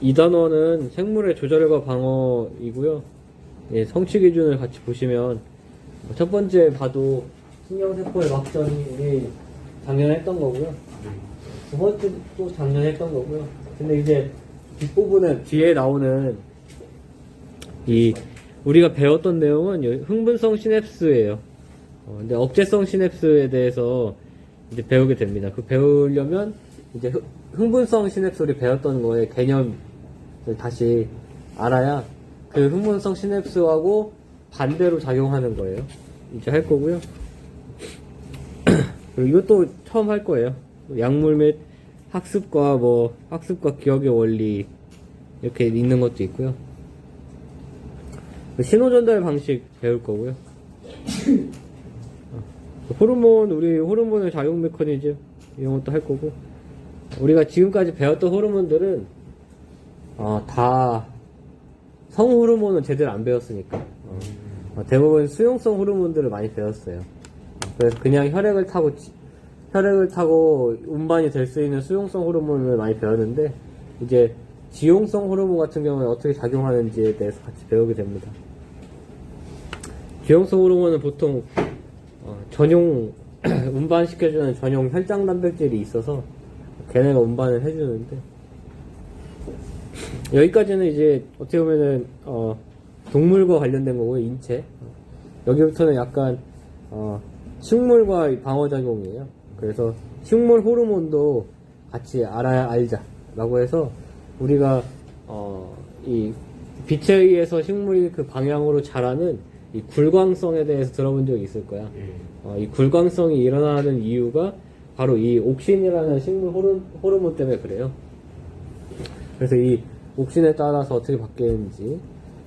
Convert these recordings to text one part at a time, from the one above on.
이 단원은 생물의 조절과 방어이고요. 예, 성취 기준을 같이 보시면 첫 번째 봐도 신경세포의 막전이 작년에 했던 거고요. 두 번째도 작년에 했던 거고요. 근데 이제 뒷부분은 뒤에 나오는 이 우리가 배웠던 내용은 흥분성 시냅스예요. 근데 억제성 시냅스에 대해서 이제 배우게 됩니다. 그 배우려면 이제 흥분성 시냅스를 배웠던 거의 개념을 다시 알아야 그 흥분성 시냅스하고 반대로 작용하는 거예요. 이제 할 거고요. 그리고 이것도 처음 할 거예요. 약물 및 학습과 기억의 원리 이렇게 있는 것도 있고요. 신호 전달 방식 배울 거고요. 우리 호르몬의 작용 메커니즘 이런 것도 할 거고, 우리가 지금까지 배웠던 호르몬들은 다 성호르몬은 제대로 안 배웠으니까 대부분 수용성 호르몬들을 많이 배웠어요. 그래서 그냥 혈액을 타고 운반이 될 수 있는 수용성 호르몬을 많이 배웠는데, 이제 지용성 호르몬 같은 경우에 어떻게 작용하는지에 대해서 같이 배우게 됩니다. 지용성 호르몬은 보통 전용 운반시켜주는 전용 혈장 단백질이 있어서 걔네가 운반을 해주는데, 여기까지는 이제 어떻게 보면은 동물과 관련된 거고요. 인체. 여기부터는 약간 식물과 방어작용이에요. 그래서 식물 호르몬도 같이 알자라고 해서, 우리가 이 빛에 의해서 식물이 그 방향으로 자라는 이 굴광성에 대해서 들어본 적이 있을 거야. 이 굴광성이 일어나는 이유가 바로 이 옥신이라는 식물 호르몬 때문에 그래요. 그래서 이 옥신에 따라서 어떻게 바뀌는지,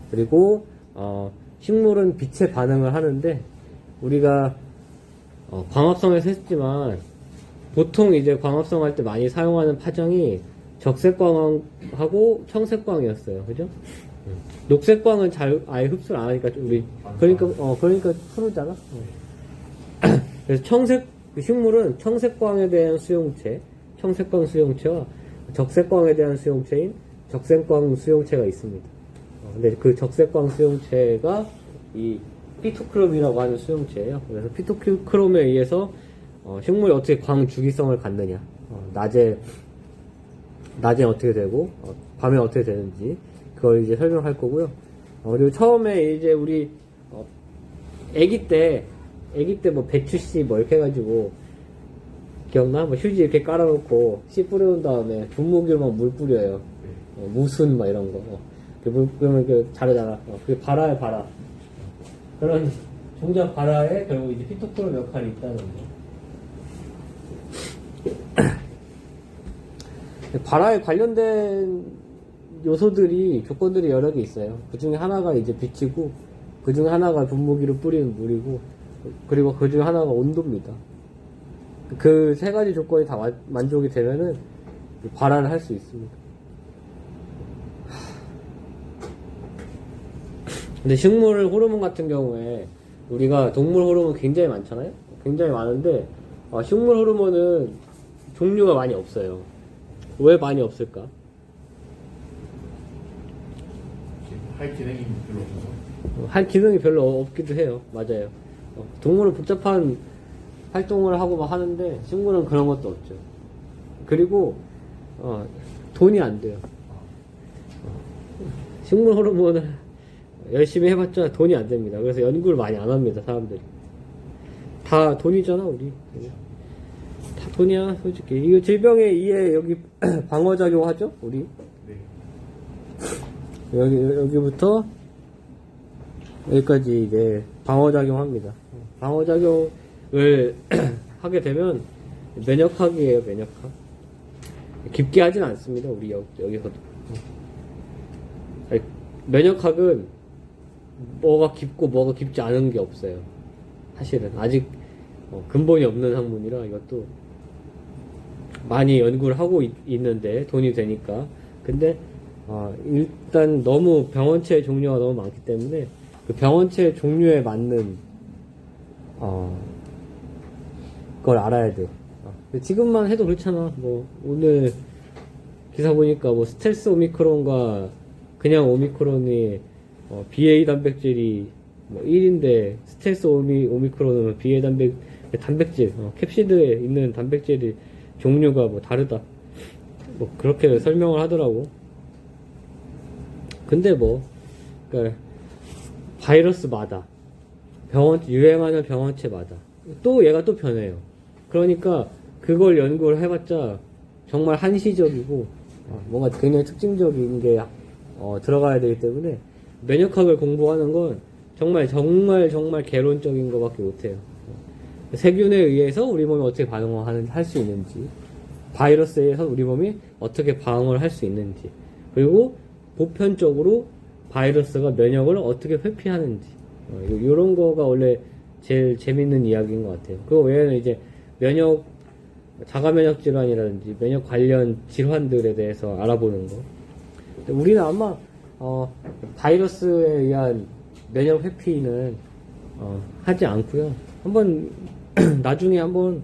그리고 식물은 빛에 반응을 하는데, 우리가 광합성에서 했지만 보통 이제 광합성 할 때 많이 사용하는 파장이 적색광하고 청색광이었어요. 그죠? 녹색광은 아예 흡수를 안 하니까 우리 그러니까 푸르잖아. 그래서 식물은 청색광에 대한 수용체, 청색광 수용체와 적색광에 대한 수용체인 적색광 수용체가 있습니다. 근데 그 적색광 수용체가 이 피토크롬이라고 하는 수용체예요. 그래서 피토크롬에 의해서 식물이 어떻게 광 주기성을 갖느냐, 낮에 어떻게 되고 밤에 어떻게 되는지 그걸 이제 설명할 거고요. 그리고 처음에 이제 우리 아기 때 뭐 배추씨 뭐 이렇게 해가지고 기억나? 뭐 휴지 이렇게 깔아놓고 씨 뿌려놓은 다음에 분무기로 막 물 뿌려요. 무순 막 이런 거. 물 뿌리면 그 자르잖아. 그게 발아. 그런 종자 발아에 결국 이제 피토크롬 역할이 있다는 거. 발아에 관련된 조건들이 여러 개 있어요. 그 중에 하나가 이제 빛이고, 그 중에 하나가 분무기로 뿌리는 물이고, 그리고 그 중에 하나가 온도입니다. 그 세 가지 조건이 다 만족이 되면은 발아를 할 수 있습니다. 근데 식물 호르몬 같은 경우에 우리가 동물 호르몬 굉장히 많잖아요? 굉장히 많은데, 식물 호르몬은 종류가 많이 없어요. 왜 많이 없을까? 할 기능이 별로 없어서. 할 기능이 별로 없기도 해요. 맞아요. 동물은 복잡한 활동을 하고 막 하는데, 식물은 그런 것도 없죠. 그리고 돈이 안 돼요. 식물 호르몬을 열심히 해봤자 돈이 안 됩니다. 그래서 연구를 많이 안 합니다, 사람들이. 다 돈이잖아, 우리. 다 돈이야, 솔직히. 이거 질병에 의해 여기 방어작용 하죠, 우리. 네. 여기부터 여기까지 이제 방어작용 합니다. 방어작용을 하게 되면 면역학이에요, 면역학. 깊게 하진 않습니다, 우리 여기서도. 면역학은 뭐가 깊고 뭐가 깊지 않은 게 없어요. 사실은 아직 근본이 없는 학문이라 이것도 많이 연구를 하고 있는데 돈이 되니까. 근데 일단 너무 병원체 종류가 너무 많기 때문에 그 병원체 종류에 맞는 그걸 알아야 돼. 지금만 해도 그렇잖아. 뭐 오늘 기사 보니까 뭐 스텔스 오미크론과 그냥 오미크론이 BA 단백질이 뭐 1인데 스텔스 오미크론은 BA 단백질 캡시드에 있는 단백질이 종류가 뭐 다르다. 뭐 그렇게 설명을 하더라고. 근데 뭐 그러니까 바이러스마다 유행하는 병원체마다 또 얘가 또 변해요. 그러니까 그걸 연구를 해봤자 정말 한시적이고 뭔가 굉장히 특징적인 게 들어가야 되기 때문에 면역학을 공부하는 건 정말 개론적인 것밖에 못해요. 세균에 의해서 우리 몸이 어떻게 반응을 할 수 있는지, 바이러스에 의해서 우리 몸이 어떻게 방어를 할 수 있는지, 그리고 보편적으로 바이러스가 면역을 어떻게 회피하는지, 이런 거가 원래 제일 재밌는 이야기인 것 같아요. 그 외에는 이제 자가 면역 질환이라든지 면역 관련 질환들에 대해서 알아보는 거. 우리는 아마 바이러스에 의한 면역 회피는 하지 않고요. 한번 나중에 한번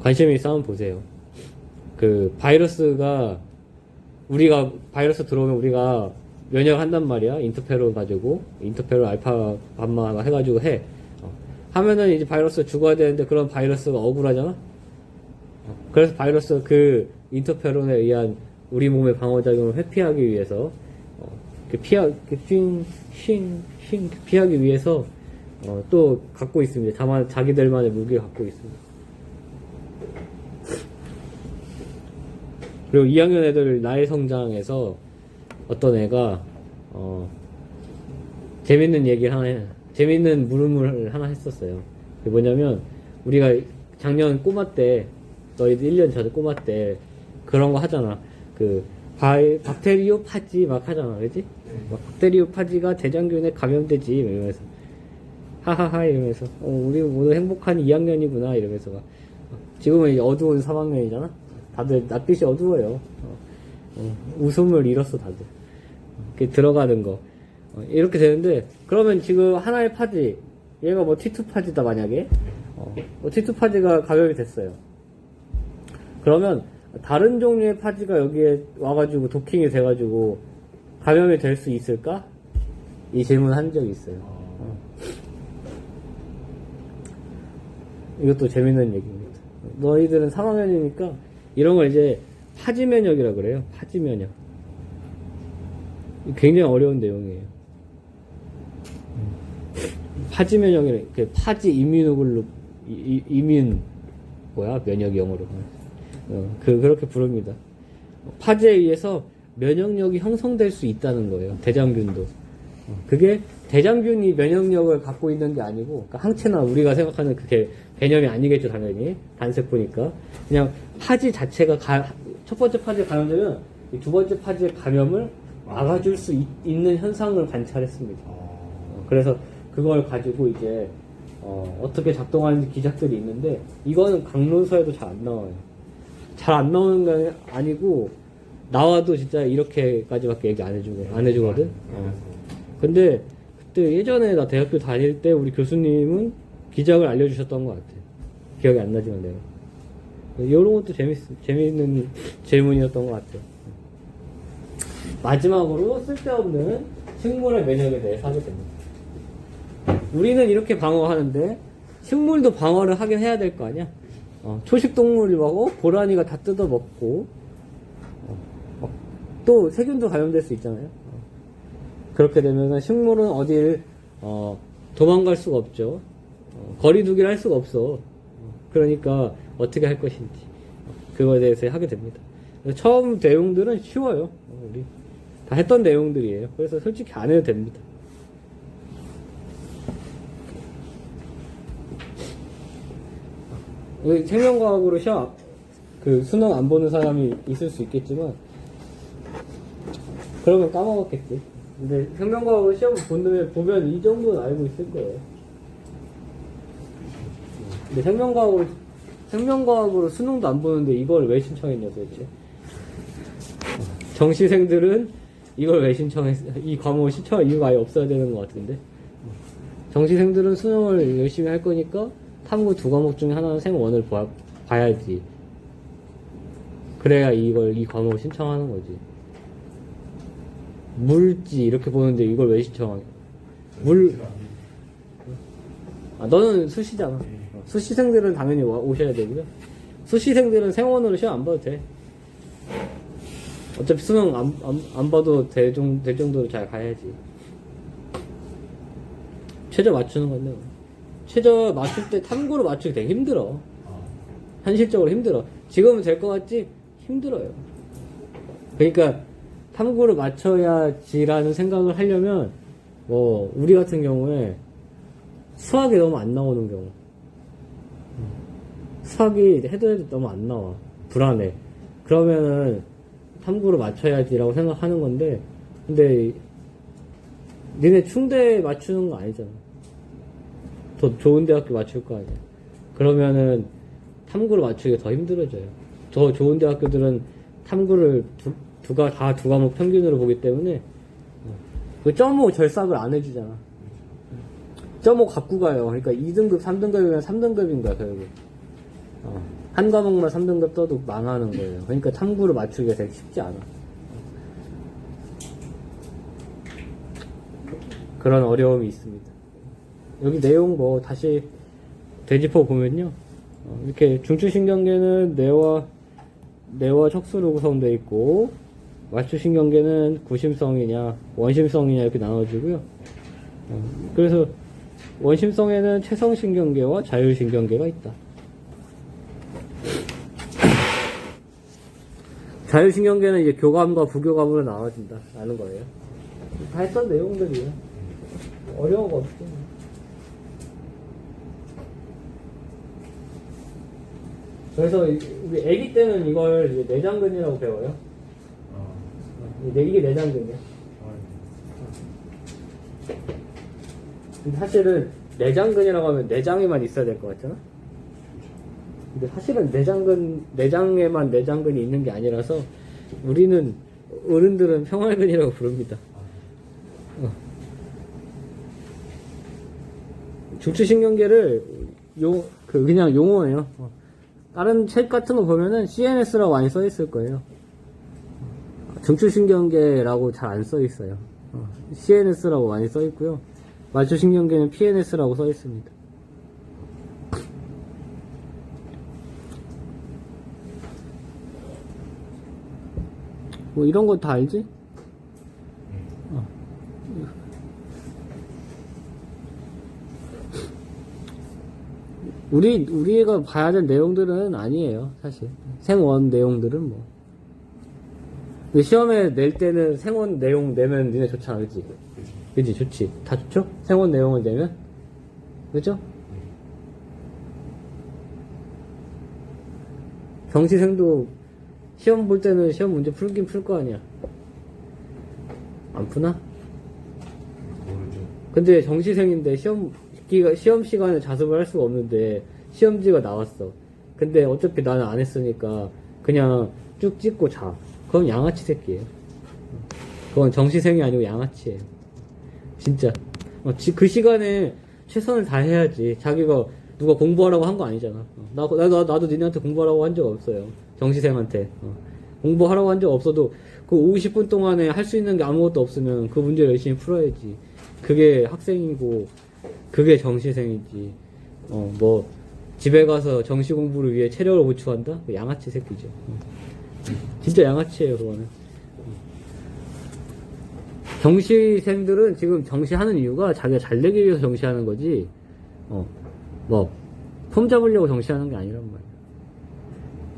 관심 있으면 보세요. 그 우리가 바이러스 들어오면 우리가 면역한단 말이야. 인터페론 가지고 인터페론 알파 감마 해가지고 해. 하면은 이제 바이러스 죽어야 되는데 그런 바이러스가 억울하잖아. 그래서 바이러스 그 인터페론에 의한 우리 몸의 방어작용을 회피하기 위해서 피하기 위해서 또 갖고 있습니다. 자기들만의 무기를 갖고 있습니다. 그리고 2학년 애들 나의 성장에서 어떤 애가 재밌는 물음을 하나 했었어요. 그게 뭐냐면 우리가 작년 꼬마 때 너희들 1년 전에 꼬마 때 그런 거 하잖아. 그 박테리오파지 막 하잖아, 그지? 막 박테리오파지가 대장균에 감염되지 이러면서 하하하 이러면서 우리 모두 행복한 2학년이구나 이러면서 막 지금은 이제 어두운 3학년이잖아. 다들 낯빛이 어두워요. 웃음을 잃었어 다들. 이렇게 들어가는 거 이렇게 되는데 그러면 지금 하나의 파지 얘가 뭐 T2 파지다 만약에 T2 파지가 감염이 됐어요. 그러면 다른 종류의 파지가 여기에 와가지고 도킹이 돼가지고 감염이 될 수 있을까? 이 질문 한 적이 있어요. 이것도 재밌는 얘기입니다. 너희들은 3학년이니까 이런 걸 이제 파지 면역이라고 그래요. 파지 면역. 굉장히 어려운 내용이에요. 파지 면역이래. 파지 이뮤노글루 면역이 영어로. 그렇게 부릅니다. 파지에 의해서 면역력이 형성될 수 있다는 거예요. 대장균도. 그게 대장균이 면역력을 갖고 있는 게 아니고, 그러니까 항체나 우리가 생각하는 그게 개념이 아니겠죠, 당연히. 단색 보니까. 그냥 파지 자체가 첫 번째 파지에 감염되면 이 두 번째 파지의 감염을 막아줄 수 있는 현상을 관찰했습니다. 그래서 그걸 가지고 이제 어떻게 작동하는지 기작들이 있는데 이거는 강론서에도 잘 안 나와요. 잘 안 나오는 게 아니고 나와도 진짜 이렇게까지밖에 얘기 안 해주거든. 근데 그때 예전에 나 대학교 다닐 때 우리 교수님은 기작을 알려주셨던 것 같아. 기억이 안 나지만 내가. 이런 것도 재밌는 질문이었던 것 같아요. 마지막으로 쓸데없는 식물의 면역에 대해서 하게 됩니다. 우리는 이렇게 방어하는데 식물도 방어를 하긴 해야 될 거 아니야? 초식 동물이고 고라니가 다 뜯어먹고 또 세균도 감염될 수 있잖아요. 그렇게 되면 식물은 어딜 도망갈 수가 없죠. 거리두기를 할 수가 없어. 그러니까 어떻게 할 것인지 그거에 대해서 하게 됩니다. 처음 내용들은 쉬워요. 우리 다 했던 내용들이에요. 그래서 솔직히 안 해도 됩니다. 생명과학으로 수능 안 보는 사람이 있을 수 있겠지만 그러면 까먹었겠지. 근데 생명과학으로 시험 보면 이 정도는 알고 있을 거예요. 근데 생명과학으로 수능도 안 보는데 이걸 왜 신청했냐 도대체. 정시생들은 이걸 왜 이 과목을 신청할 이유가 아예 없어야 되는 것 같은데. 정시생들은 수능을 열심히 할 거니까 탐구 두 과목 중에 하나는 생1을 봐야지. 그래야 이 과목을 신청하는 거지. 물지 이렇게 보는데 이걸 왜 신청하냐? 너는 수시잖아. 수시생들은 당연히 오셔야 되고요. 수시생들은 생원으로 시험 안 봐도 돼. 어차피 수능 안 봐도 될 정도로 잘 가야지. 최저 맞추는 건데. 최저 맞출 때 탐구로 맞추기 되게 힘들어. 현실적으로 힘들어. 지금은 될 것 같지? 힘들어요. 그러니까 탐구를 맞춰야지라는 생각을 하려면 우리 같은 경우에 수학이 너무 안 나오는 경우, 수학이 해도 너무 안 나와. 불안해. 그러면은 탐구를 맞춰야지라고 생각하는 건데, 근데 니네 충대 맞추는 거 아니잖아. 더 좋은 대학교 맞출 거 아니야. 그러면은 탐구를 맞추기가 더 힘들어져요. 더 좋은 대학교들은 탐구를 두 과목 평균으로 보기 때문에 그 .5 절삭을 안 해주잖아. .5 갖고 가요. 그러니까 2등급, 3등급이면 3등급인 거야, 결국. 한 과목만 3등급 떠도 망하는 거예요. 그러니까 탐구를 맞추기가 되게 쉽지 않아. 그런 어려움이 있습니다. 여기 내용 다시 되짚어 보면요. 이렇게 중추신경계는 뇌와 척수로 구성되어 있고, 말초신경계는 구심성이냐, 원심성이냐 이렇게 나눠지고요. 그래서 원심성에는 체성신경계와 자율신경계가 있다. 자율신경계는 이제 교감과 부교감으로 나눠진다라는 거예요. 다 했던 내용들이에요. 어려운 거 없죠. 그래서 우리 애기 때는 이걸 이제 내장근이라고 배워요. 이게 내장근이야. 근데 사실은 내장근이라고 하면 내장에만 있어야 될 것 같잖아? 근데 사실은 내장에만 내장근이 있는 게 아니라서 우리는 어른들은 평활근이라고 부릅니다. 중추신경계를 그냥 용어예요. 다른 책 같은 거 보면은 CNS라고 많이 써 있을 거예요. 중추신경계라고 잘 안 써 있어요. CNS라고 많이 써 있고요. 말초신경계는 PNS라고 써 있습니다. 이런 거 다 알지? 우리가 봐야 될 내용들은 아니에요, 사실. 생원 내용들은 근데 시험에 낼 때는 생원 내용 내면 니네 좋잖아, 그치? 그치, 좋지. 다 좋죠? 생원 내용을 내면? 그죠? 경시생도 시험 볼 때는 시험 문제 풀긴 풀 거 아니야. 안 푸나? 모르죠. 근데 정시생인데 시험 시간에 자습을 할 수가 없는데 시험지가 나왔어. 근데 어차피 나는 안 했으니까 그냥 쭉 찍고 자. 그건 양아치 새끼예요. 그건 정시생이 아니고 양아치예요. 진짜. 그 시간에 최선을 다해야지. 자기가 누가 공부하라고 한 거 아니잖아. 나도 니네한테 공부하라고 한 적 없어요. 정시생한테. 공부하라고 한 적 없어도 그 50분 동안에 할 수 있는 게 아무것도 없으면 그 문제 열심히 풀어야지. 그게 학생이고 그게 정시생이지. 집에 가서 정시 공부를 위해 체력을 보충한다? 양아치 새끼죠. 진짜 양아치예요, 그거는. 정시생들은 지금 정시하는 이유가 자기가 잘 되기 위해서 정시하는 거지, 폼 잡으려고 정시하는 게 아니란 말이야.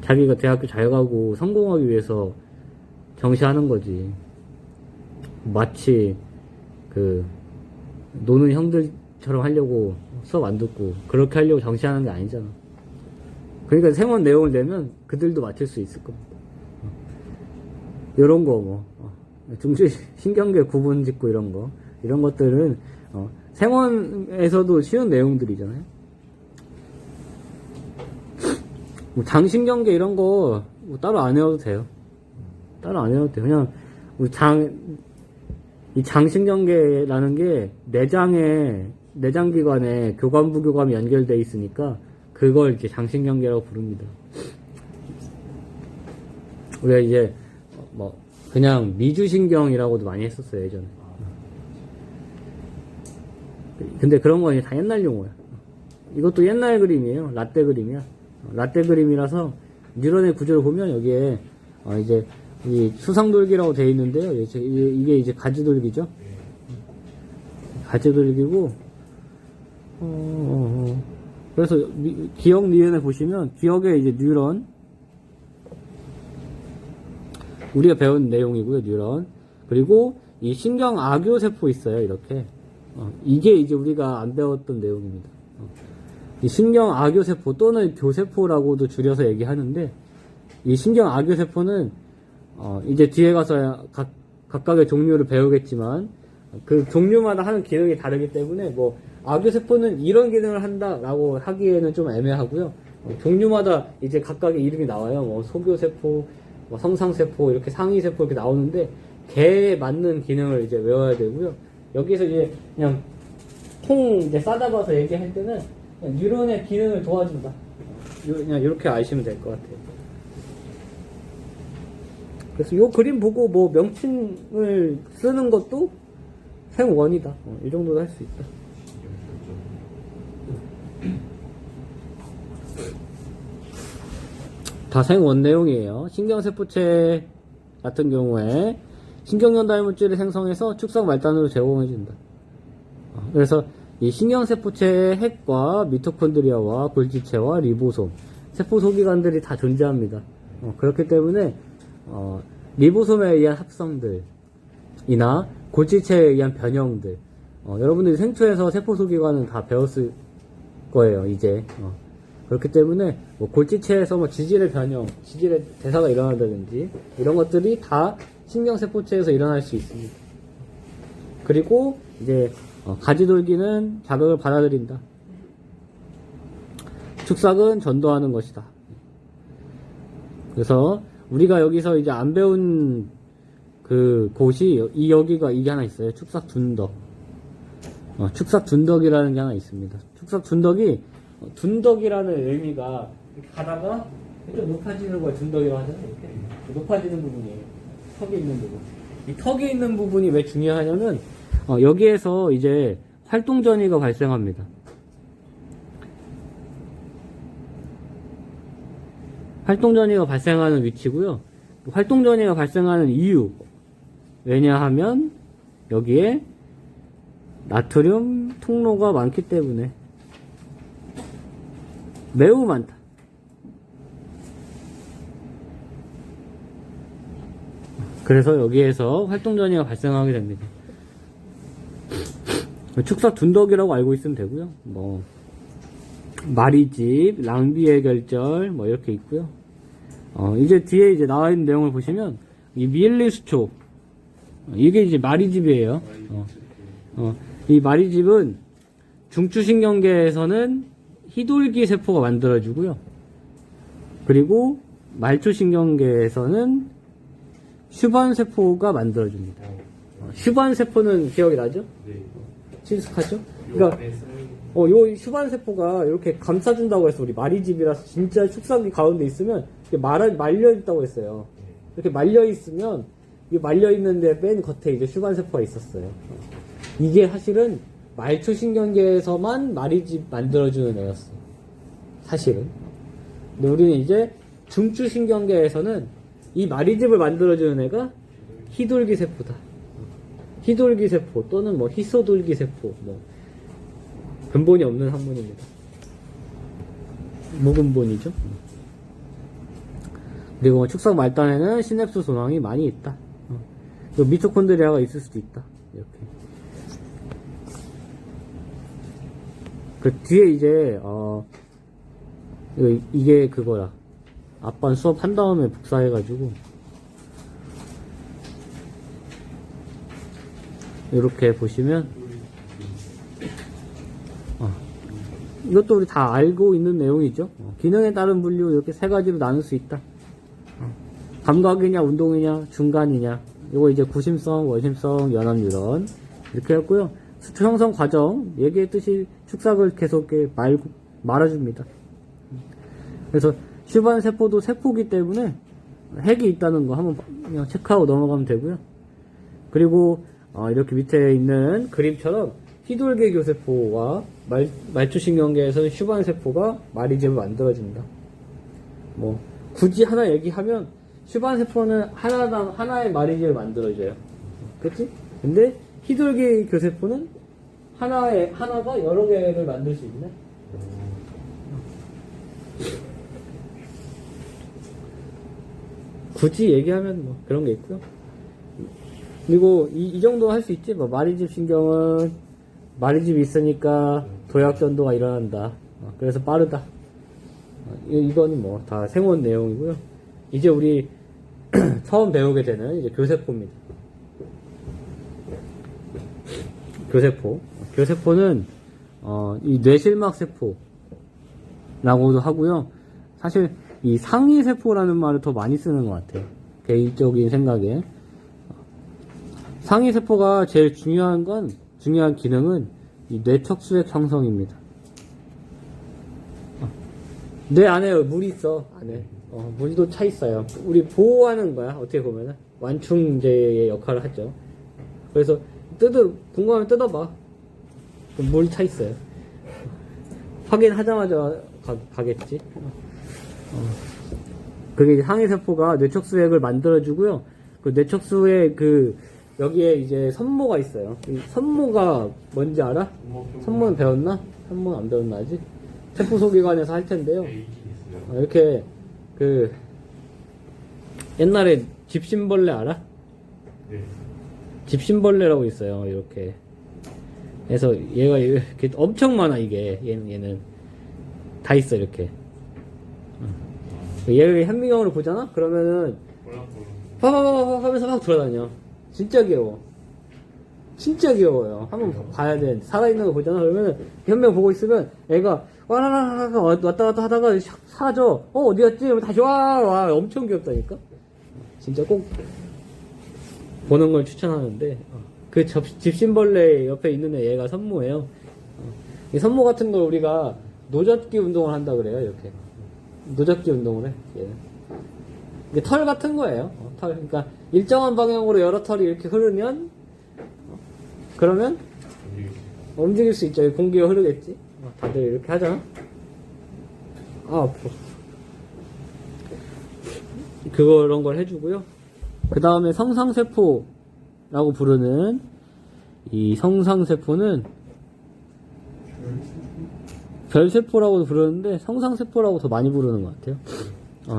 자기가 대학교 잘 가고 성공하기 위해서 정시하는 거지. 마치, 노는 형들처럼 하려고 수업 안 듣고, 그렇게 하려고 정시하는 게 아니잖아. 그러니까 생원 내용을 내면 그들도 맞출 수 있을 겁니다. 요런 거, 중추 신경계 구분 짓고 이런 것들은, 생원에서도 쉬운 내용들이잖아요. 장신경계 이런 거, 따로 안 외워도 돼요. 따로 안 외워도 돼요. 그냥, 이 장신경계라는 게 내장기관에 교감, 부교감이 연결되어 있으니까, 그걸 이제 장신경계라고 부릅니다. 우리가 이제 뭐 그냥 미주신경이라고도 많이 했었어요 예전에. 근데 그런 건 다 옛날 용어야. 이것도 옛날 그림이에요. 라떼 그림이야. 라떼 그림이라서 뉴런의 구조를 보면 여기에 이제 이 수상돌기라고 되어 있는데요. 이게 이제 가지돌기죠. 가지돌기고 그래서 기억 니은에 보시면 기억에 이제 뉴런 우리가 배운 내용이고요. 뉴런 그리고 이 신경 악교 세포 있어요. 이렇게 이게 이제 우리가 안 배웠던 내용입니다. 이 신경 악교 세포 또는 교세포라고도 줄여서 얘기하는데 이 신경 악교 세포는 이제 뒤에 가서 각각의 종류를 배우겠지만 그 종류마다 하는 기능이 다르기 때문에 뭐 악교 세포는 이런 기능을 한다라고 하기에는 좀 애매하고요. 종류마다 이제 각각의 이름이 나와요. 뭐 소교 세포, 뭐 성상 세포 이렇게 상위 세포 이렇게 나오는데 개에 맞는 기능을 이제 외워야 되고요. 여기서 이제 그냥 이제 싸잡아서 얘기할 때는 그냥 뉴런의 기능을 도와준다. 그냥 이렇게 아시면 될 것 같아요. 그래서 이 그림 보고 뭐 명칭을 쓰는 것도 생원이다. 이 정도도 할 수 있다. 다 생원 내용이에요. 신경세포체 같은 경우에 신경연달 물질을 생성해서 축성 말단으로 제공해준다. 그래서 이 신경세포체의 핵과 미토콘드리아와 골지체와 리보솜, 세포 소기관들이 다 존재합니다. 그렇기 때문에 리보솜에 의한 합성들이나 골지체에 의한 변형들, 여러분들이 생초에서 세포 소기관은 다 배웠을 거예요. 이제 그렇기 때문에 뭐 골지체에서 뭐 지질의 변형, 지질의 대사가 일어난다든지 이런 것들이 다 신경세포체에서 일어날 수 있습니다. 그리고 이제 가지돌기는 자극을 받아들인다. 축삭은 전도하는 것이다. 그래서 우리가 여기서 이제 안 배운 그 곳이 여기가 이게 하나 있어요. 축삭 둔덕. 축삭 둔덕이라는 게 하나 있습니다. 축삭 둔덕이 둔덕이라는 의미가 이렇게 가다가 좀 높아지는 걸 둔덕이라고 하잖아요. 이렇게 높아지는 부분이에요. 턱이 있는 부분. 이 턱이 있는 부분이 왜 중요하냐면 여기에서 이제 활동전이가 발생합니다. 활동전이가 발생하는 위치고요. 활동전이가 발생하는 이유 왜냐하면 여기에 나트륨 통로가 많기 때문에 매우 많다. 그래서 여기에서 활동전이가 발생하게 됩니다. 축삭 둔덕이라고 알고 있으면 되고요. 뭐 마리집, 랑비의 결절 뭐 이렇게 있고요. 이제 뒤에 이제 나와 있는 내용을 보시면 이 미엘리수초 이게 이제 마리집이에요. 이 마리집은 중추신경계에서는 희돌기 세포가 만들어지고요. 그리고 말초신경계에서는 슈반세포가 만들어집니다. 슈반세포는 기억이 나죠? 네. 친숙하죠? 그러니까 요 슈반세포가 이렇게 감싸준다고 해서 우리 마리집이라서 진짜 축삭이 가운데 있으면 이렇게 말려있다고 했어요. 이렇게 말려있으면 이 말려있는데 맨 겉에 이제 슈반세포가 있었어요. 이게 사실은 말초신경계에서만 마리집 만들어주는 애였어. 사실은. 근데 우리는 이제 중추신경계에서는 이 마리집을 만들어주는 애가 희돌기 세포다. 희돌기 세포 또는 뭐 희소돌기 세포 뭐 근본이 없는 학문입니다. 무근본이죠. 그리고 뭐 축삭 말단에는 시냅스 소랑이 많이 있다. 그리고 미토콘드리아가 있을 수도 있다. 이렇게. 그 뒤에 이제 이게 그거야. 아빠는 수업 한 다음에 복사해가지고 이렇게 보시면 이것도 우리 다 알고 있는 내용이죠. 기능에 따른 분류 이렇게 세 가지로 나눌 수 있다. 감각이냐 운동이냐 중간이냐 이거 이제 구심성 원심성 연합뉴런 이렇게 했고요. 수초 형성 과정 얘기했듯이 축삭을 계속 말아줍니다. 그래서 슈반 세포도 세포기 때문에 핵이 있다는 거 한번 그냥 체크하고 넘어가면 되고요. 그리고 이렇게 밑에 있는 그림처럼 휘돌개 교세포와 말초신경계에서는 슈반세포가 마리집을 만들어준다. 뭐 굳이 하나 얘기하면 슈반세포는 하나의 마리집을 만들어줘요. 그치? 근데 휘돌개 교세포는 하나가 여러 개를 만들 수 있네. 굳이 얘기하면 뭐 그런 게 있고요. 그리고 이 정도 할 수 있지. 뭐 마리집 신경은 마리집이 있으니까 도약 전도가 일어난다. 그래서 빠르다. 이거는 뭐 다 생원 내용이고요. 이제 우리 처음 배우게 되는 이제 교세포입니다. 교세포는 이 뇌실막 세포라고도 하고요. 사실 이 상위세포라는 말을 더 많이 쓰는 것 같아요. 개인적인 생각에. 상위세포가 제일 중요한 기능은 이 뇌척수액 형성입니다. 뇌 안에 물이 있어, 안에. 물도 차 있어요. 우리 보호하는 거야, 어떻게 보면은. 완충제의 역할을 하죠. 그래서 궁금하면 뜯어봐. 물 차 있어요. 확인하자마자 가겠지. 그게 이제 상위세포가 뇌척수액을 만들어주고요. 그 뇌척수액 여기에 이제 선모가 있어요. 이 선모가 뭔지 알아? 선모는 배웠나? 선모는 안 배웠나 아직? 세포소기관에서 할 텐데요. 이렇게 옛날에 집신벌레 알아? 네. 집신벌레라고 있어요. 이렇게. 그래서 얘가 이렇게 엄청 많아 이게. 얘는 다 있어 이렇게. 얘를 현미경으로 보잖아? 그러면은 파파파파 하면서 막 돌아다녀. 진짜 귀여워. 진짜 귀여워요. 한번 봐야 돼. 살아있는 거 보잖아? 그러면은 현미경 보고 있으면 애가 와라라라라 왔다 갔다 하다가 샥 사라져. 어디 갔지? 그러면 다시 와. 엄청 귀엽다니까? 진짜 꼭 보는 걸 추천하는데 그 집신벌레 옆에 있는 애 얘가 선모예요. 이 선모 같은 걸 우리가 노젓기 운동을 한다 그래요. 이렇게 노젓기 운동을 해. 얘는. 이게 털 같은 거예요. 털. 그러니까 일정한 방향으로 여러 털이 이렇게 흐르면 그러면 움직일 수 있죠. 공기가 흐르겠지. 다들 이렇게 하잖아. 아파. 그런 걸 해주고요. 그 다음에 성상세포라고 부르는 이 성상세포는 별세포라고도 부르는데 성상세포라고 더 많이 부르는 것 같아요.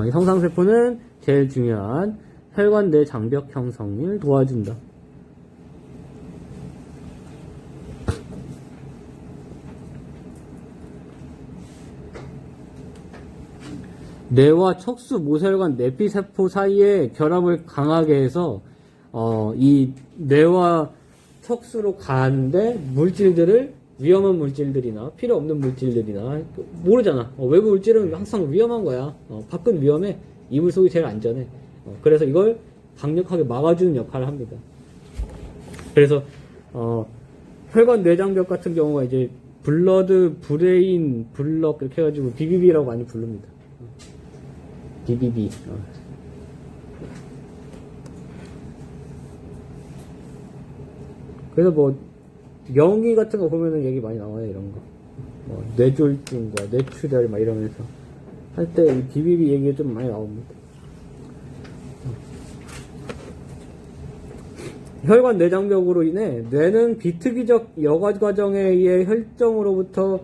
이 성상세포는 제일 중요한 혈관 내 장벽 형성을 도와준다. 뇌와 척수 모세혈관 내피세포 사이에 결합을 강하게 해서 이 뇌와 척수로 가는데 물질들을 위험한 물질들이나 필요 없는 물질들이나 모르잖아. 외부 물질은 항상 위험한 거야. 밖은 위험해. 이불 속이 제일 안전해. 그래서 이걸 강력하게 막아주는 역할을 합니다. 그래서 혈관 뇌장벽 같은 경우가 이제 블러드 브레인 블럭 이렇게 해가지고 BBB라고 많이 부릅니다. BBB. 그래서 뭐 명의 같은 거 보면은 얘기 많이 나와요. 이런 거. 뭐 뇌졸중과 뇌출혈 막 이러면서 할 때 이 BBB 얘기가 좀 많이 나옵니다. 혈관 뇌장벽으로 인해 뇌는 비특이적 여과 과정에 의해 혈정으로부터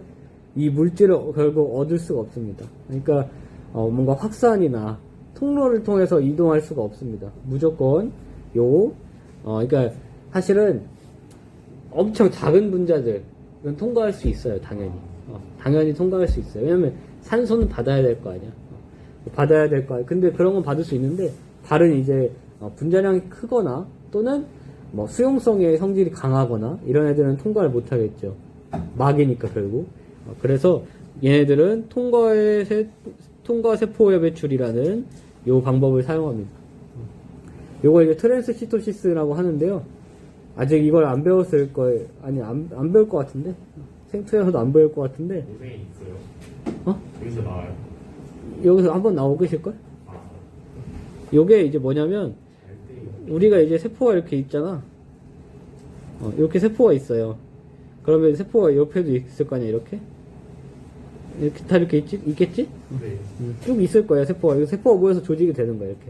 이 물질을 결국 얻을 수가 없습니다. 그러니까 뭔가 확산이나 통로를 통해서 이동할 수가 없습니다. 무조건 그러니까 사실은 엄청 작은 분자들은 통과할 수 있어요. 당연히 통과할 수 있어요. 왜냐면 산소는 받아야 될 거 아니야. 받아야 될 거 아니야. 근데 그런 건 받을 수 있는데 다른 이제 분자량이 크거나 또는 뭐 수용성의 성질이 강하거나 이런 애들은 통과를 못 하겠죠. 막이니까 결국. 그래서 얘네들은 통과 세포 배출이라는 요 방법을 사용합니다. 요걸 이제 트랜스시토시스라고 하는데요. 아직 이걸 안 배웠을 거예요. 아니 안 배울 것 같은데 생투에서도 안 배울 것 같은데. 동생이 있어요. 여기서 나와요. 여기서 한번 나오고 계실걸? 요게 이제 뭐냐면, 우리가 이제 세포가 이렇게 있잖아. 이렇게 세포가 있어요. 그러면 세포가 옆에도 있을 거 아니야, 이렇게? 이렇게 다 이렇게 있겠지? 네. 쭉 있을 거야, 세포가. 이거 세포가 모여서 조직이 되는 거야, 이렇게.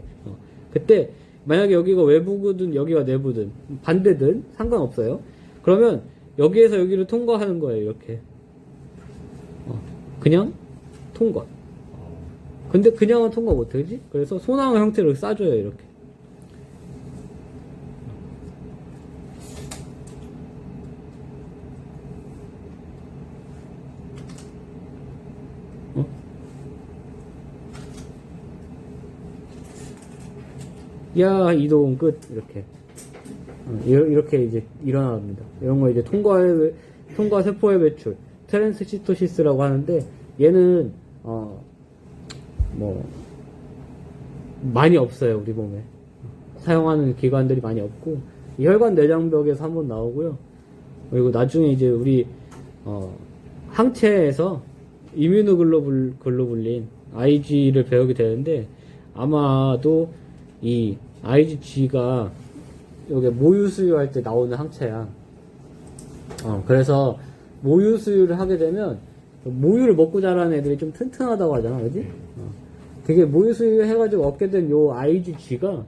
그때, 만약에 여기가 외부든 여기가 내부든, 반대든 상관없어요. 그러면, 여기에서 여기를 통과하는 거예요, 이렇게. 그냥 통과. 근데 그냥은 통과 못해, 그지? 그래서 소나무 형태로 싸줘요, 이렇게. 야, 이동 끝. 이렇게. 이렇게 이제 일어납니다. 이런 거 이제 통과 세포의 배출. 트랜스시토시스라고 하는데, 얘는, 많이 없어요, 우리 몸에. 사용하는 기관들이 많이 없고, 이 혈관 내장벽에서 한번 나오고요. 그리고 나중에 이제 우리, 항체에서 이뮤노글로불린, Ig를 배우게 되는데, 아마도 이 IgG가 여기 모유수유할 때 나오는 항체야. 그래서 모유수유를 하게 되면 모유를 먹고 자라는 애들이 좀 튼튼하다고 하잖아, 그지? 그게 모유수유 해가지고 얻게 된 요 IgG가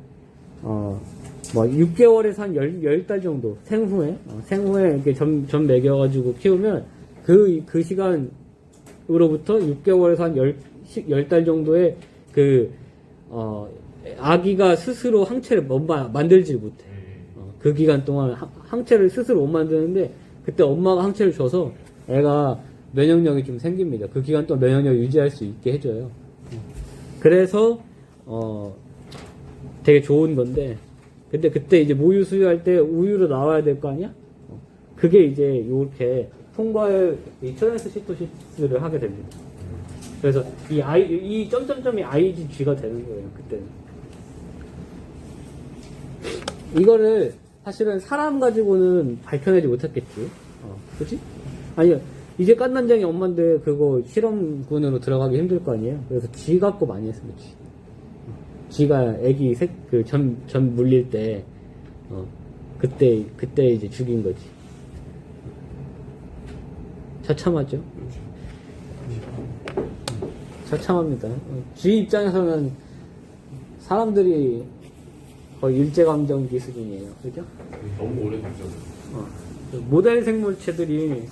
6개월에서 한 10달 정도 생후에 이렇게 점 먹여가지고 키우면 그 시간으로부터 6개월에서 한 10달 정도의 아기가 스스로 항체를 만들지 못해. 그 기간 동안 항체를 스스로 못 만드는데, 그때 엄마가 항체를 줘서 애가 면역력이 좀 생깁니다. 그 기간 동안 면역력을 유지할 수 있게 해줘요. 그래서, 되게 좋은 건데, 근데 그때 이제 모유 수유할 때 우유로 나와야 될 거 아니야? 그게 이제 이렇게 통과의 이 트랜스시토시스를 하게 됩니다. 그래서 이 점점점이 IgG가 되는 거예요, 그때는. 이거를 사실은 사람 가지고는 밝혀내지 못했겠지. 그치? 아니, 이제 깐난장이 엄마인데 그거 실험군으로 들어가기 힘들 거 아니에요? 그래서 쥐 갖고 많이 했어요, 쥐. 쥐가 애기 전 물릴 때, 그때 이제 죽인 거지. 처참하죠? 처참합니다. 쥐 입장에서는 사람들이 거의 일제감정기 수준이에요. 그죠? 너무 오래 됐잖아요. 모델 생물체들이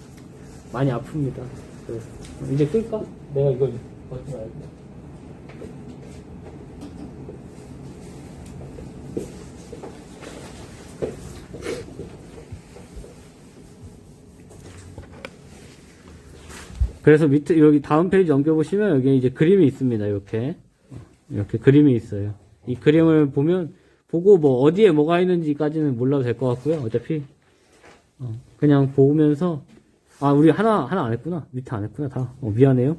많이 아픕니다. 그래서 이제 끌까? 내가 이걸 벗지 말고. 그래서 밑에 여기 다음 페이지 넘겨보시면 여기 이제 그림이 있습니다. 이렇게 그림이 있어요. 이 그림을 보고 뭐 어디에 뭐가 있는지까지는 몰라도 될 것 같고요. 어차피 그냥 보면서 우리 하나 안 했구나. 밑에 안 했구나 다. 미안해요.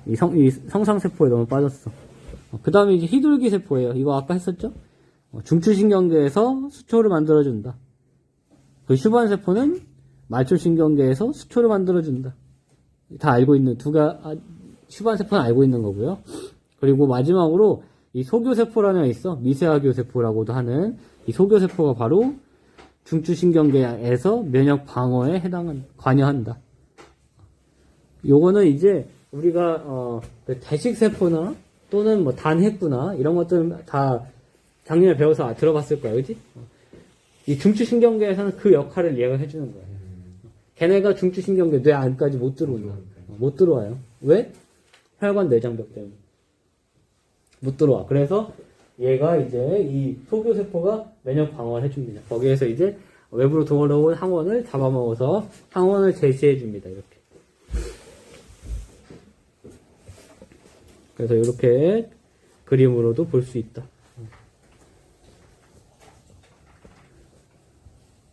이 성상세포에 너무 빠졌어. 그 다음에 이제 희돌기 세포예요. 이거 아까 했었죠? 중추신경계에서 수초를 만들어준다. 그 휴반세포는 말초신경계에서 수초를 만들어준다. 다 알고 있는 휴반세포는 알고 있는 거고요. 그리고 마지막으로 이 소교세포라는 게 있어. 미세하교세포라고도 하는 이 소교세포가 바로 중추신경계에서 면역 방어에 관여한다. 요거는 이제 우리가 대식세포나 또는 뭐 단핵구나 이런 것들은 다 작년에 배워서 들어봤을 거야, 그지? 이 중추신경계에서는 그 역할을 얘가 해주는 거야. 걔네가 중추신경계 뇌 안까지 못 들어온다. 못 들어와요. 왜? 혈관 내장벽 때문에. 못 들어와. 그래서 얘가 이제 이 소교세포가 면역 방어를 해줍니다. 거기에서 이제 외부로 들어온 항원을 잡아먹어서 항원을 제시해줍니다. 이렇게. 그래서 이렇게 그림으로도 볼 수 있다.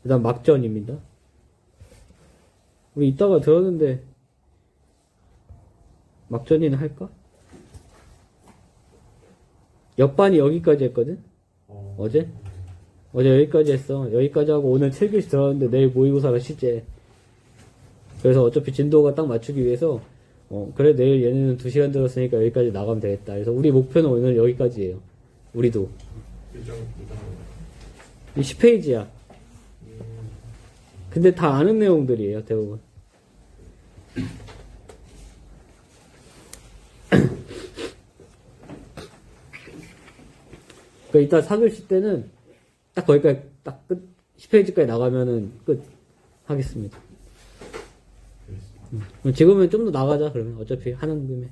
그 다음 막전입니다. 우리 이따가 들었는데 막전이나 할까? 역반이 여기까지 했거든? 어제 여기까지 했어. 여기까지 하고 오늘 7교시 들었는데 내일 모의고사가 실제. 그래서 어차피 진도가 딱 맞추기 위해서 그래 내일 얘네는 2시간 들었으니까 여기까지 나가면 되겠다. 그래서 우리 목표는 오늘 여기까지예요. 우리도. 일정. 이 10페이지야. 근데 다 아는 내용들이에요, 대부분. 그러니까 이따 4교시 때는 딱 거기까지 딱 끝, 10페이지까지 나가면은 끝 하겠습니다. 지금은 좀 더 나가자, 그러면. 어차피 하는 김에.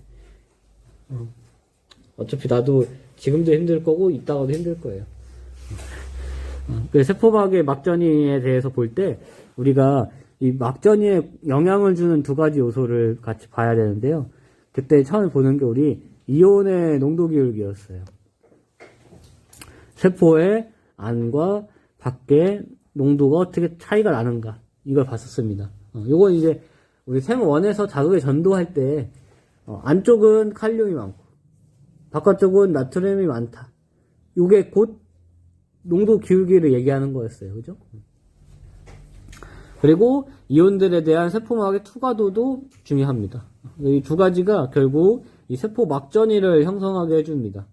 어차피 나도 지금도 힘들 거고, 이따가도 힘들 거예요. 그 세포막의 막전이에 대해서 볼 때, 우리가 이 막전이에 영향을 주는 두 가지 요소를 같이 봐야 되는데요. 그때 처음에 보는 게 우리 이온의 농도 기울기였어요. 세포의 안과 밖의 농도가 어떻게 차이가 나는가, 이걸 봤었습니다. 요건 이제 우리 생1에서 자극에 전도할 때 안쪽은 칼륨이 많고 바깥쪽은 나트륨이 많다. 요게 곧 농도 기울기를 얘기하는 거였어요. 그죠? 그리고 이온들에 대한 세포막의 투과도도 중요합니다. 이 두 가지가 결국 이 세포 막전이를 형성하게 해줍니다.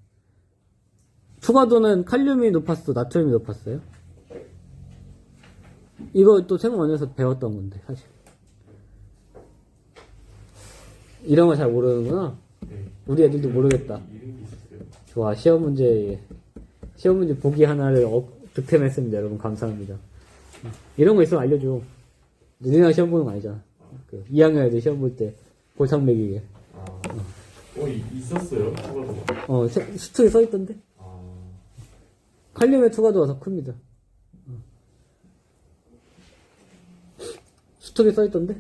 투과도는 칼륨이 높았어, 나트륨이 높았어요? 이거 또 생1에서 배웠던 건데, 사실. 이런 거 잘 모르는구나. 네. 우리 애들도 모르겠다. 이런 게 있었어요. 좋아, 시험 문제 보기 하나를 득템했습니다. 여러분, 감사합니다. 이런 거 있으면 알려줘. 너네랑 시험 보는 거 아니잖아. 2학년 애들 시험 볼 때 골탕 먹이게. 있었어요? 추가도가? 수특에 써있던데? 칼륨의 투과도가 더 큽니다. 수특에 써있던데?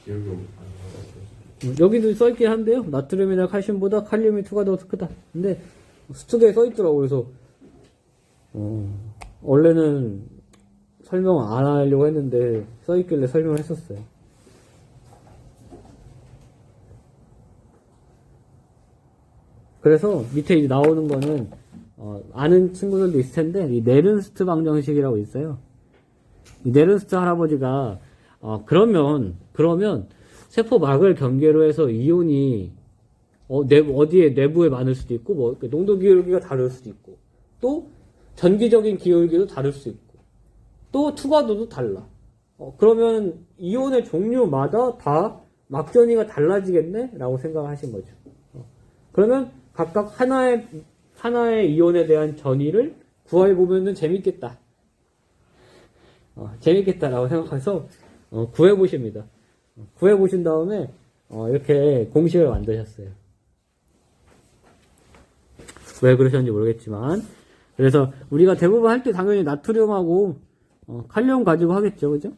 기억이 안 나요. 여기도 써있긴 한데요. 나트륨이나 칼슘보다 칼륨의 투과도가 더 크다. 근데 수특에 써있더라고. 그래서 원래는 설명 안 하려고 했는데 써있길래 설명을 했었어요. 그래서 밑에 이제 나오는 거는 아는 친구들도 있을 텐데 이 네른스트 방정식이라고 있어요. 이 네른스트 할아버지가 그러면 세포막을 경계로 해서 이온이 어디에 내부에 많을 수도 있고 뭐 농도 기울기가 다를 수도 있고 또 전기적인 기울기도 다를 수 있고 또 투과도도 달라. 그러면 이온의 종류마다 다 막전이가 달라지겠네? 라고 생각하신 거죠. 그러면 각각 하나의 이온에 대한 전위를 구해보면은 재밌겠다. 재밌겠다라고 생각해서 구해보십니다. 구해보신 다음에 이렇게 공식을 만드셨어요. 왜 그러셨는지 모르겠지만 그래서 우리가 대부분 할 때 당연히 나트륨하고 칼륨 가지고 하겠죠. 그죠?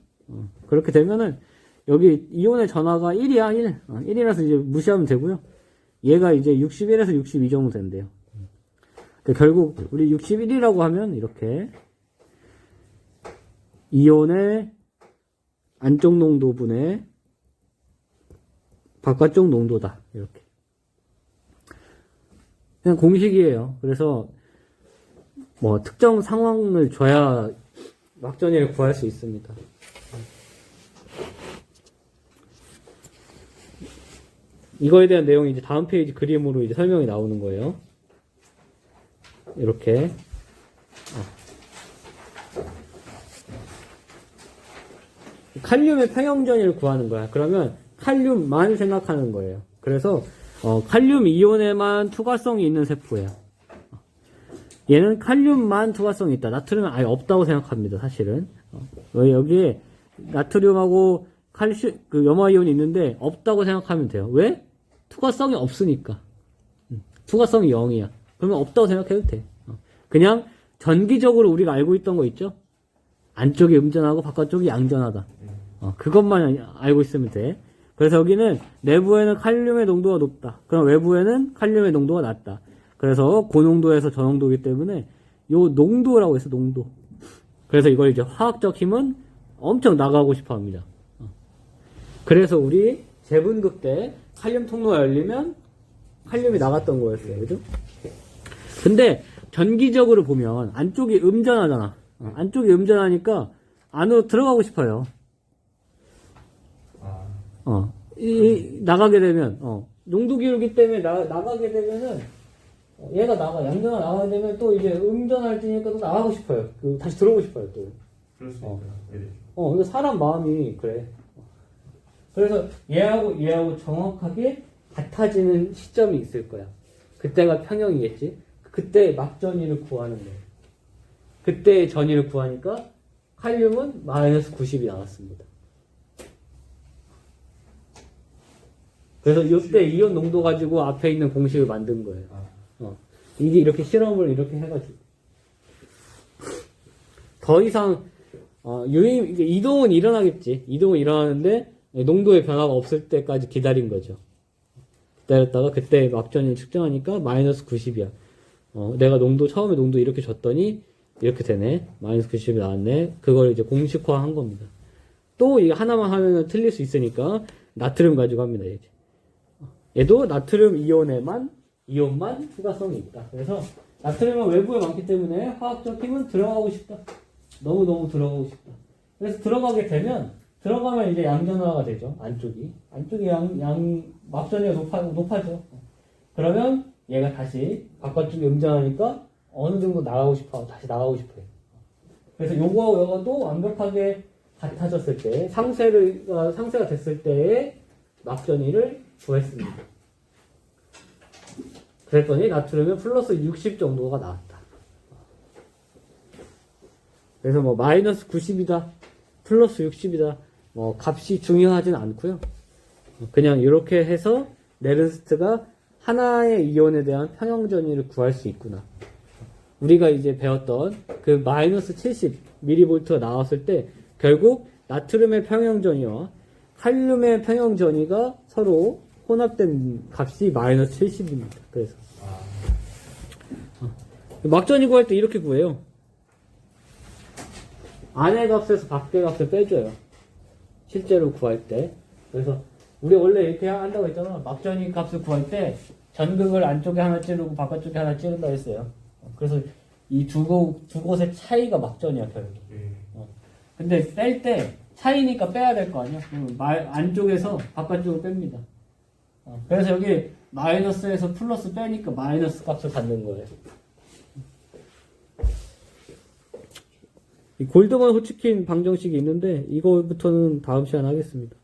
그렇게 되면은 여기 이온의 전화가 1이야 1. 1이라서 이제 무시하면 되고요. 얘가 이제 61에서 62 정도 된대요. 결국 우리 61이라고 하면 이렇게 이온의 안쪽 농도분의 바깥쪽 농도다. 이렇게. 그냥 공식이에요. 그래서 뭐 특정 상황을 줘야 막전이를 구할 수 있습니다. 이거에 대한 내용이 이제 다음 페이지 그림으로 이제 설명이 나오는 거예요. 이렇게. 칼륨의 평형전위를 구하는 거야. 그러면 칼륨만 생각하는 거예요. 그래서 칼륨 이온에만 투과성이 있는 세포예요. 얘는 칼륨만 투과성이 있다. 나트륨은 아예 없다고 생각합니다. 사실은. 여기에 나트륨하고 칼슘, 염화이온이 있는데 없다고 생각하면 돼요. 왜? 투과성이 없으니까. 투과성이 0이야. 그러면 없다고 생각해도 돼. 그냥 전기적으로 우리가 알고 있던 거 있죠? 안쪽이 음전하고 바깥쪽이 양전하다. 그것만 알고 있으면 돼. 그래서 여기는 내부에는 칼륨의 농도가 높다. 그럼 외부에는 칼륨의 농도가 낮다. 그래서 고농도에서 저농도이기 때문에 요 농도라고 해서 농도. 그래서 이걸 이제 화학적 힘은 엄청 나가고 싶어 합니다. 그래서 우리 재분극 때 칼륨 통로가 열리면 칼륨이 나갔던 거였어요. 그죠? 근데 전기적으로 보면 안쪽이 음전하잖아. 안쪽이 음전하니까 안으로 들어가고 싶어요. 나가게 되면 농도 기울기 때문에 나가게 되면은 얘가 양전화 나가게 되면 또 이제 음전할 때니까 또 나가고 싶어요. 다시 들어오고 싶어요, 또. 그럴 수 있어요. 네. 이거 사람 마음이 그래. 그래서 얘하고 정확하게 같아지는 시점이 있을 거야. 그때가 평형이겠지. 그때 막전위를 구하는 거예요. 그때 전위를 구하니까 칼륨은 마이너스 90이 나왔습니다. 그래서 이때 이온 농도 가지고 앞에 있는 공식을 만든 거예요. 이게 이렇게 실험을 이렇게 해가지고 더 이상 이제 이동은 일어나겠지. 이동은 일어나는데 농도의 변화가 없을 때까지 기다린 거죠. 기다렸다가 그때 막전위를 측정하니까 마이너스 90이야. 내가 처음에 농도 이렇게 줬더니 이렇게 되네. 마이너스 90이 나왔네. 그걸 이제 공식화 한 겁니다. 또 이거 하나만 하면 틀릴 수 있으니까 나트륨 가지고 합니다. 이제. 얘도 나트륨 이온만 추가성이 있다. 그래서 나트륨은 외부에 많기 때문에 화학적 힘은 들어가고 싶다. 너무너무 들어가고 싶다. 그래서 들어가면 이제 양전화가 되죠. 안쪽이 막전위가 높아져. 그러면 얘가 다시 바깥쪽에 음전하니까 어느 정도 다시 나가고 싶어요. 그래서 요거하고 요거도 완벽하게 같아졌을 때, 상쇄가 됐을 때의 막전위를 구했습니다. 그랬더니 나트륨은 플러스 60 정도가 나왔다. 그래서 마이너스 90이다, 플러스 60이다, 값이 중요하진 않고요. 그냥 이렇게 해서 네른스트가 하나의 이온에 대한 평형전위를 구할 수 있구나. 우리가 이제 배웠던 그 마이너스 70mV가 나왔을 때 결국 나트륨의 평형전위와 칼륨의 평형전위가 서로 혼합된 값이 마이너스 70입니다. 그래서 막전위 구할 때 이렇게 구해요. 안의 값에서 밖의 값을 빼줘요. 실제로 구할 때. 그래서 우리 원래 이렇게 한다고 했잖아. 막전위 값을 구할 때 전극을 안쪽에 하나 찌르고 바깥쪽에 하나 찌른다 했어요. 그래서 이 두 곳의 차이가 막전이야, 결국. 근데 뺄 때 차이니까 빼야 될 거 아니야? 안쪽에서 바깥쪽으로 뺍니다. 그래서 여기 마이너스에서 플러스 빼니까 마이너스 값을 갖는 거예요. 이 골드만 호치킨 방정식이 있는데 이거부터는 다음 시간에 하겠습니다.